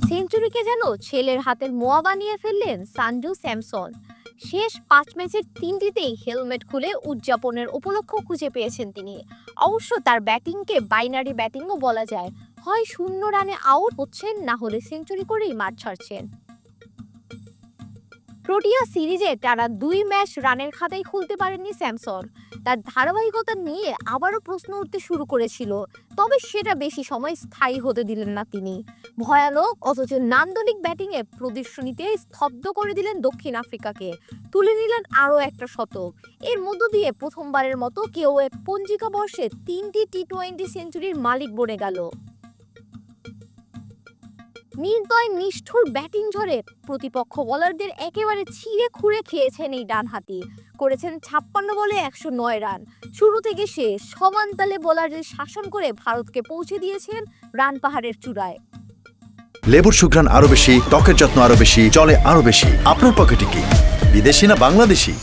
সেঞ্চুরিকে যেন ছেলের হাতের মোয়া বানিয়ে ফেললেন সানজু স্যামসন। শেষ 5 ম্যাচের 3টিতেই হেলমেট খুলে উদযাপনের উপলক্ষ খুঁজে পেয়েছেন তিনি। অবশ্য তার ব্যাটিংকে বাইনারি ব্যাটিংও বলা যায়, হয় 0 রানে আউট হচ্ছেন, না হলে সেঞ্চুরি করেই মাঠ ছাড়ছেন। প্রোটিয়া সিরিজে টানা 2 ম্যাচ রানের খাতাই খুলতে পারেননি স্যামসন। তার ধারাবাহিকতা নিয়ে আবারও প্রশ্ন উঠতে শুরু করেছিল, তবে সেটা বেশি সময় স্থায়ী হতে দিলেন না তিনি। ভয়ানক অথচ নান্দনিক ব্যাটিংয়ে প্রদর্শনীতে স্তব্ধ করে দিলেন দক্ষিণ আফ্রিকাকে, তুলে নিলেন আরও একটা শতক। এর মধ্য দিয়ে প্রথমবারের মতো কেউ এক পঞ্জিকা বর্ষে 3টি টি-20 সেঞ্চুরির মালিক বনে গেল। নির্দয় নিষ্ঠুর ব্যাটিং ঝড়ে প্রতিপক্ষ বোলারদের একেবারে ছিঁড়ে খুঁড়ে খেয়েছেন এই ডানহাতি। করেছেন 56 বলে 109 রান। শুরু থেকে শেষ সমান তালে বোলারদের শাসন করে ভারতকে পৌঁছে দিয়েছেন রান পাহাড়ের চূড়ায়। লেবুর সুঘ্রাণ আরো বেশি, ত্বকের যত্ন আরো বেশি, চলে আরো বেশি। আপনার পকেটে কি বিদেশি না বাংলাদেশি?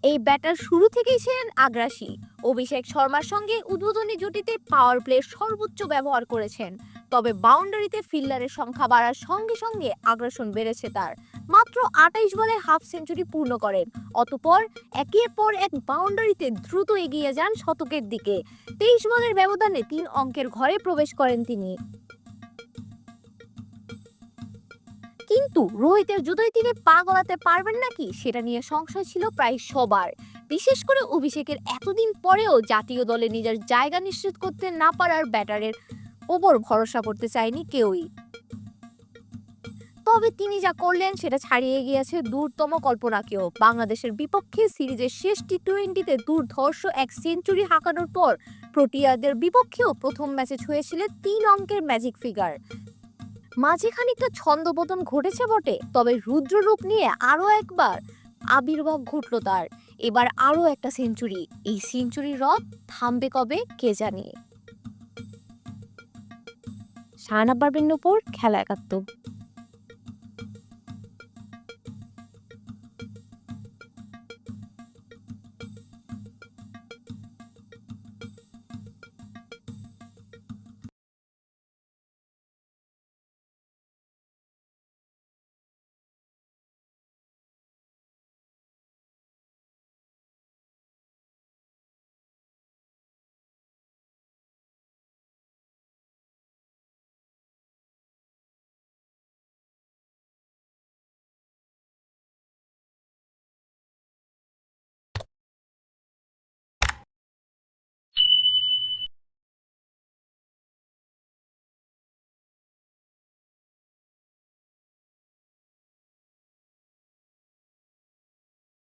এই ব্যাটার শুরু থেকেই ছিলেন আগ্রাসী। অভিষেক শর্মার সঙ্গে উদ্বোধনী জুটিতে পাওয়ার প্লে সর্বোচ্চ ব্যবহার করেছেন। তবে বাউন্ডারিতে ফিল্ডারের সংখ্যা বাড়ার সঙ্গে সঙ্গে আগ্রাসন বেড়েছে তার। মাত্র 28 বলে হাফ সেঞ্চুরি পূর্ণ করেন। অতঃপর একের পর এক বাউন্ডারিতে দ্রুত এগিয়ে যান শতকের দিকে। 23 বলের ব্যবধানে 3 অঙ্কের ঘরে প্রবেশ করেন তিনি। কিন্তু রোহিতের জুতোয় তিনি পা গলাতে পারবেন নাকি, সেটা নিয়ে সংশয় ছিল প্রায় সবার। বিশেষ করে অভিষেকের এতদিন পরেও জাতীয় দলে নিজের জায়গা নিশ্চিত করতে না পারার ব্যাটারের ওপর ভরসা করতে চায়নি কেউই। তবে তিনি যা করলেন সেটা ছাড়িয়ে গিয়েছে দূরতম কল্পনাকেও। বাংলাদেশের বিপক্ষে সিরিজের শেষ টি-20তে দুর্ধর্ষ এক সেঞ্চুরি হাঁকানোর পর প্রোটিয়াদের বিপক্ষেও প্রথম ম্যাচে ছুঁয়েছিলেন 3 অঙ্কের ম্যাজিক ফিগার। মাঝে খানিকটা ছন্দপতন ঘটেছে বটে, তবে রুদ্ররূপ নিয়ে আরও একবার আবির্ভাব ঘটল তার। এবার আরও একটা সেঞ্চুরি। এই সেঞ্চুরির রথ থামবে কবে কে জানে। শাহানা পারভীন নূপুর, খেলা 71।